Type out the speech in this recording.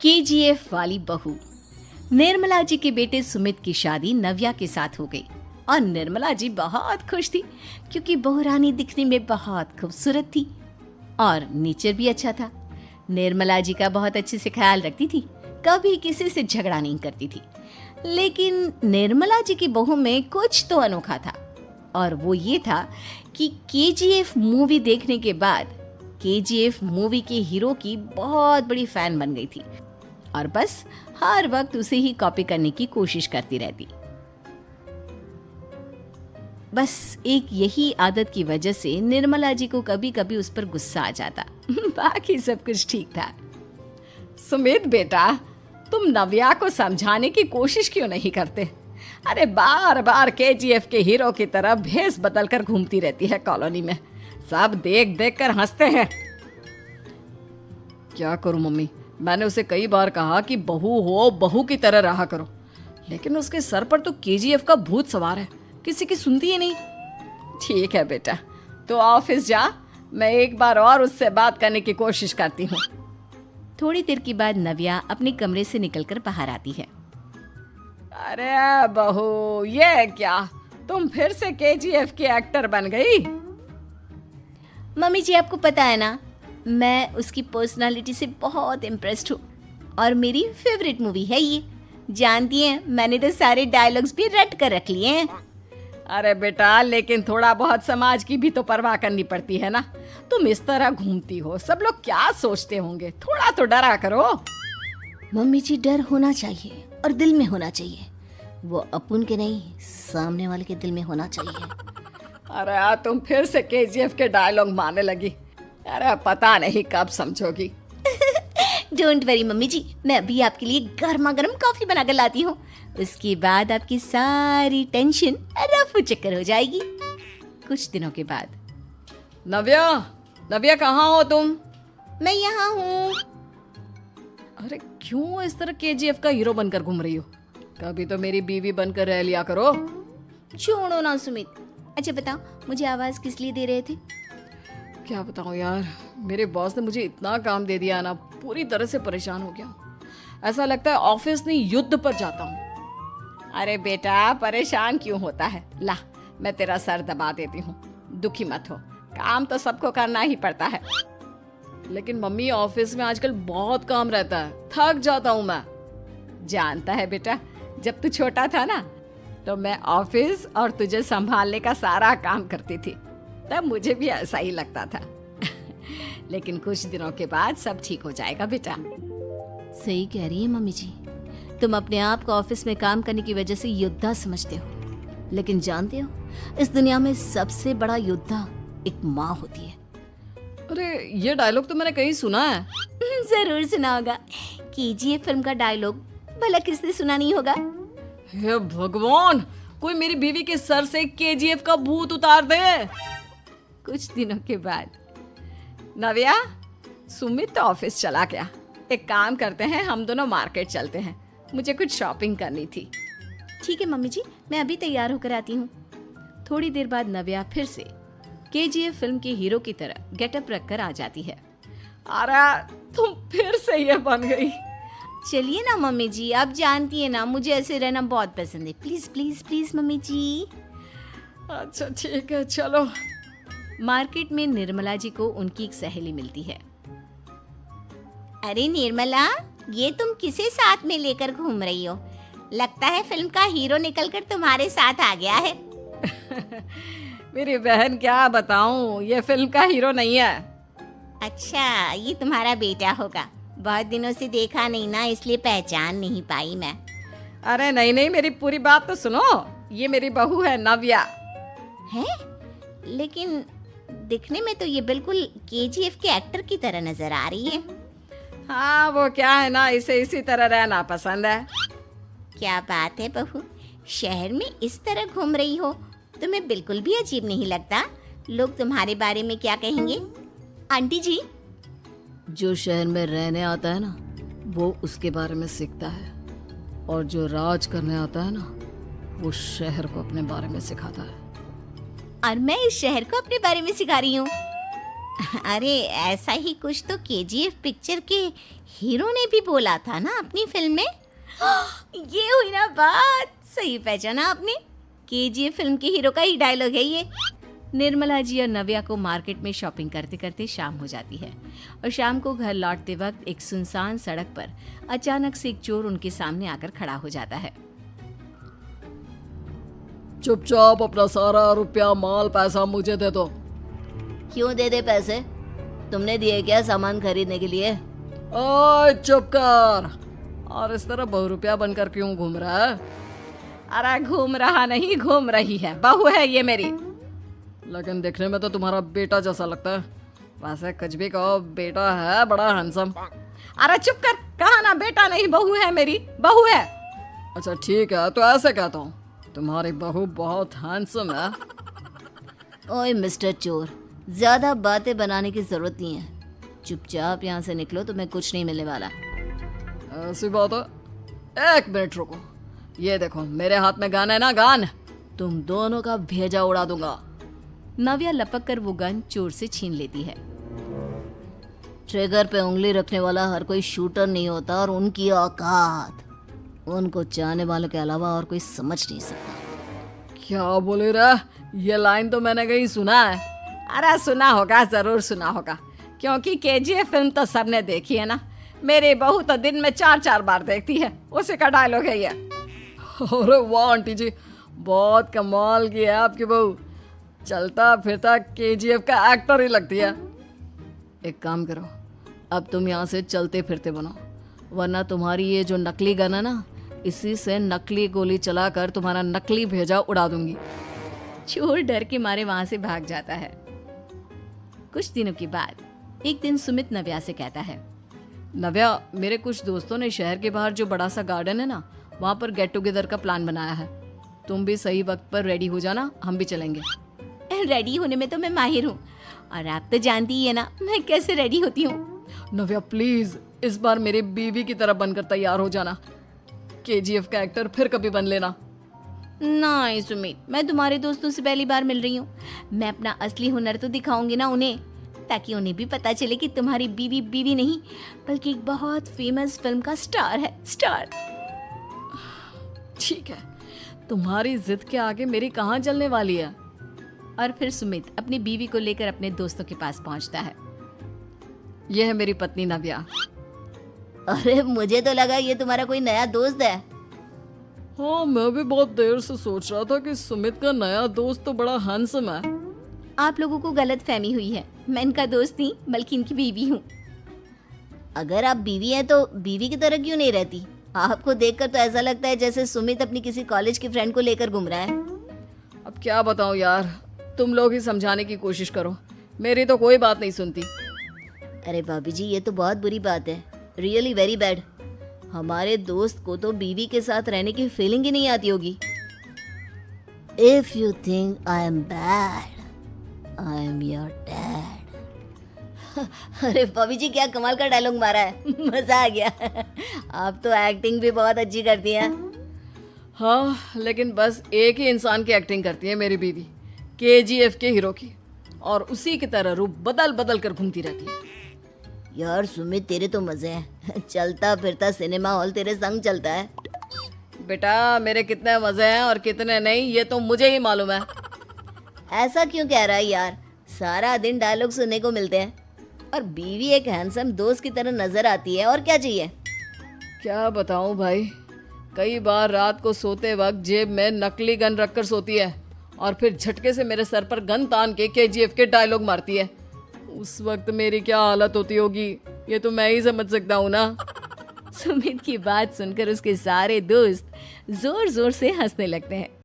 KGF वाली बहू। निर्मला जी के बेटे सुमित की शादी नव्या के साथ हो गई और निर्मला जी बहुत खुश थी क्योंकि बहू रानी दिखने में बहुत खूबसूरत थी और नेचर भी अच्छा था। निर्मला जी का बहुत अच्छे से ख्याल रखती थी, कभी किसी से झगड़ा नहीं करती थी। लेकिन निर्मला जी की बहू में कुछ तो अनोखा था और वो ये था कि केजीएफ मूवी देखने के बाद केजीएफ मूवी के हीरो की बहुत बड़ी फैन बन गई थी और बस हर वक्त उसे ही कॉपी करने की कोशिश करती रहती। बस एक यही आदत की वजह से निर्मला जी को कभी कभी उस पर गुस्सा आ जाता। बाकी सब कुछ ठीक था। सुमित बेटा, तुम नव्या को समझाने की कोशिश क्यों नहीं करते? अरे बार बार केजीएफ के हीरो की तरह भेस बदल कर घूमती रहती है कॉलोनी में। सब देख देख कर हंसते हैं। क्या करूं मम्मी, मैंने उसे कई बार कहा कि बहू हो, बहू की तरह रहा करो, लेकिन उसके सर पर तो केजीएफ का भूत सवार है, किसी की सुनती ही नहीं। ठीक है बेटा, तो ऑफिस जा, मैं एक बार और उससे बात करने की कोशिश करती हूँ। थोड़ी देर के बाद नव्या अपने कमरे से निकलकर बाहर आती है। अरे बहू, ये क्या, तुम फिर से केजीएफ की एक्टर बन गई? मम्मी जी, आपको पता है ना, मैं उसकी पर्सनालिटी से बहुत इम्प्रेस्ड हूँ और मेरी फेवरेट मूवी है ये। जानती हैं, मैंने तो सारे डायलॉग्स भी रट कर रख लिए हैं। अरे बेटा, लेकिन थोड़ा बहुत समाज की भी तो परवाह करनी पड़ती है ना। तुम इस तरह घूमती हो, सब लोग क्या सोचते होंगे, थोड़ा तो डरा करो। मम्मी जी, डर होना चाहिए और दिल में होना चाहिए, वो अपुन के नहीं, सामने वाले के दिल में होना चाहिए। अरे तुम फिर से केजीएफ के डायलॉग मारने लगी। अरे पता नहीं कब समझोगी। डोंट वरी मम्मी जी, मैं अभी आपके लिए गर्मा गर्म कॉफी बनाकर लाती हूँ। उसके बाद आपकी सारी टेंशन रफू चक्कर हो जाएगी। कुछ दिनों के बाद। नव्या, नव्या कहाँ हो तुम? मैं यहाँ हूँ। अरे क्यों इस तरह केजीएफ का हीरो बनकर घूम रही हो? कभी तो मेरी बीवी बनकर रह लिया करो। छोड़ो ना सुमित। अच्छा बताओ, मुझे आवाज किस लिए दे रहे थे? क्या बताऊं यार, मेरे बॉस ने मुझे इतना काम दे दिया ना, पूरी तरह से परेशान हो गया। ऐसा लगता है ऑफिस नहीं, युद्ध पर जाता हूँ। अरे बेटा, परेशान क्यों होता है? ला, मैं तेरा सर दबा देती हूँ, दुखी मत हो, काम तो सबको करना ही पड़ता है। लेकिन मम्मी, ऑफिस में आजकल बहुत काम रहता है, थक जाता हूँ मैं। जानता है बेटा, जब तू छोटा था ना, तो मैं ऑफिस और तुझे संभालने का सारा काम करती थी, तब मुझे भी ऐसा ही लगता था। लेकिन कुछ दिनों के बाद सब ठीक हो जाएगा बेटा। सही कह रही है मम्मी जी, तुम अपने आप को ऑफिस में काम करने की वजह से योद्धा समझते हो, लेकिन जानते हो, इस दुनिया में सबसे बड़ा योद्धा एक माँ होती है। अरे ये डायलॉग तो मैंने कहीं सुना है। जरूर सुना होगा, केजीएफ फिल्म का डायलॉग, भला किसने सुना नहीं होगा? हे भगवान, कोई मेरी बीवी के सर से केजीएफ का भूत उतार दे। कुछ दिनों के बाद। नव्या, सुमित तो ऑफिस चला गया, एक काम करते हैं, हम दोनों मार्केट चलते हैं, मुझे कुछ शॉपिंग करनी थी। ठीक है मम्मी जी, मैं अभी तैयार होकर आती हूँ। थोड़ी देर बाद नव्या फिर से केजीएफ फिल्म के हीरो की तरह गेटअप रखकर आ जाती है। अरे तुम फिर से ये बन गई। चलिए ना मम्मी जी, आप जानती है ना, मुझे ऐसे रहना बहुत पसंद है। प्लीज प्लीज प्लीज मम्मी जी। अच्छा ठीक है, चलो। मार्केट में निर्मला जी को उनकी एक सहेली मिलती है। अरे निर्मला, ये तुम किसे साथ में लेकर घूम रही हो? लगता है फिल्म का हीरो निकलकर तुम्हारे साथ आ गया है। मेरी बहन, क्या बताऊं, ये फिल्म का हीरो नहीं है। अच्छा, ये तुम्हारा बेटा होगा, बहुत दिनों से देखा नहीं ना, इसलिए पहचान नहीं पाई मैं। अरे नहीं नहीं, मेरी पूरी बात तो सुनो, ये मेरी बहू है नव्या। है? लेकिन दिखने में तो ये बिल्कुल केजीएफ के एक्टर की तरह नजर आ रही है। हाँ, वो क्या है ना, इसे इसी तरह रहना पसंद है। क्या बात है बहू, शहर में इस तरह घूम रही हो, तुम्हें बिल्कुल भी अजीब नहीं लगता? लोग तुम्हारे बारे में क्या कहेंगे? आंटी जी, जो शहर में रहने आता है ना, वो उसके बारे में सीखता है, और जो राज करने आता है ना, वो शहर को अपने बारे में सिखाता है। और मैं इस शहर को अपने बारे में सिखा रही हूँ। अरे ऐसा ही कुछ तो केजीएफ पिक्चर के हीरो ने भी बोला था ना अपनी फिल्म में। ये हुई ना बात, सही पहचाना आपने। केजीएफ फिल्म के हीरो का ही डायलॉग है ये। निर्मला जी और नव्या को मार्केट में शॉपिंग करते करते शाम हो जाती है और शाम को घर लौटते वक्त एक सुनसान सड़क पर अचानक से एक चोर उनके सामने आकर खड़ा हो जाता है। चुपचाप अपना सारा रुपया माल पैसा मुझे दे दो। क्यों दे दे पैसे? तुमने दिए क्या सामान खरीदने के लिए? ओए चुप कर। और इस तरह बहुरुपया बनकर क्यों घूम रहा है? अरे घूम रहा नहीं, घूम रही है, बहू है ये मेरी। लेकिन देखने में तो तुम्हारा बेटा जैसा लगता है। वैसे कुछ भी कहो, बेटा है बड़ा हैंडसम। अरे चुप कर, कहा ना बेटा नहीं, बहू है मेरी, बहू है। अच्छा ठीक है, तो ऐसे कहता हूँ, तुम्हारी बहू बहुत हैंडसम है। ओए मिस्टर चोर, ज्यादा बातें बनाने की जरूरत नहीं है। चुपचाप यहाँ से निकलो, तुम्हें कुछ नहीं मिलने वाला। ऐसी बात है। एक मिनट रुको, ये देखो मेरे हाथ में गन है ना, गन। तुम दोनों का भेजा उड़ा दूंगा। नव्या लपक कर वो गन चोर से छीन लेती है। ट्रिगर पे उंगली रखने वाला हर कोई शूटर नहीं होता और उनकी औकात उनको चाहने वालों के अलावा और कोई समझ नहीं सकता। क्या बोले रे? ये लाइन तो मैंने कहीं सुना है। अरे सुना होगा, जरूर सुना होगा, क्योंकि केजीएफ फिल्म तो सबने देखी है ना। मेरी बहू तो दिन में 4-4 बार देखती है, उसी का डायलॉग है ये। अरे वाह आंटी जी, बहुत कमाल की है आपकी बहू। चलता फिरता केजीएफ का एक्टर ही लगती है। एक काम करो, अब तुम यहाँ से चलते फिरते बनो, वरना तुम्हारी ये जो नकली गन है ना, इसी से नकली गोली चलाकर तुम्हारा नकली भेजा उड़ा दूंगी। चोर डर के मारे वहां से भाग जाता है। कुछ दिनों के बाद एक दिन सुमित नव्या से कहता है, नव्या, मेरे कुछ दोस्तों ने शहर के बाहर जो बड़ा सा गार्डन है ना, वहाँ पर गेट टुगेदर का प्लान बनाया है। तुम भी सही वक्त पर रेडी हो जाना, हम भी चलेंगे। रेडी होने में तो मैं माहिर हूँ, और आप तो जानती ही है ना मैं कैसे रेडी होती हूँ। नव्या प्लीज, इस बार मेरी बीवी की तरह बनकर तैयार हो जाना। केजीएफ का एक्टर फिर कभी बन लेना। नहीं सुमित, मैं तुम्हारे दोस्तों से पहली बार मिल रही हूँ। मैं अपना असली हुनर तो दिखाऊंगी ना उन्हें, ताकि उन्हें भी पता चले कि तुम्हारी बीवी बीवी नहीं बल्कि एक बहुत फेमस फिल्म का स्टार है, स्टार। ठीक है, तुम्हारी जिद के आगे मेरी कहाँ चलने वाली है। और फिर सुमित अपनी बीवी को लेकर अपने दोस्तों के पास पहुंचता है। यह है मेरी पत्नी नव्या। अरे मुझे तो लगा ये तुम्हारा कोई नया दोस्त है। हाँ, मैं भी बहुत देर से सोच रहा था कि सुमित का नया दोस्त तो बड़ा हैंडसम है। आप लोगों को गलत फहमी हुई है, मैं इनका दोस्त नहीं बल्कि इनकी बीवी हूँ। अगर आप बीवी हैं तो बीवी की तरह क्यों नहीं रहती? आपको देखकर तो ऐसा लगता है जैसे सुमित अपनी किसी कॉलेज की फ्रेंड को लेकर घूम रहा है। अब क्या बताऊं यार, तुम लोग ही समझाने की कोशिश करो, मेरी तो कोई बात नहीं सुनती। अरे भाभी जी, ये तो बहुत बुरी बात है, रियली वेरी बैड। हमारे दोस्त को तो बीवी के साथ रहने की फीलिंग ही नहीं आती होगी। If you think I am bad, I am your dad. अरे भाभी जी, क्या कमाल का डायलॉग मारा है, मजा आ गया। आप तो एक्टिंग भी बहुत अच्छी करती हैं। हाँ, लेकिन बस एक ही इंसान की एक्टिंग करती है मेरी बीवी, केजीएफ के हीरो की, और उसी की तरह रूप बदल बदल कर घूमती रहती है। यार सुमित, तेरे तो मजे हैं, चलता फिरता सिनेमा हॉल तेरे संग चलता है। बेटा, मेरे कितने मजे हैं और कितने नहीं ये तो मुझे ही मालूम है। ऐसा क्यों कह रहा है यार, सारा दिन डायलॉग सुनने को मिलते हैं और बीवी एक हैंडसम दोस्त की तरह नजर आती है, और क्या चाहिए। क्या बताऊं भाई, कई बार रात को सोते वक्त जेब में नकली गन रखकर सोती है और फिर झटके से मेरे सर पर गन तान के केजीएफ के डायलॉग मारती है। उस वक्त मेरी क्या हालत होती होगी ये तो मैं ही समझ सकता हूँ ना। सुमित की बात सुनकर उसके सारे दोस्त जोर जोर से हंसने लगते हैं।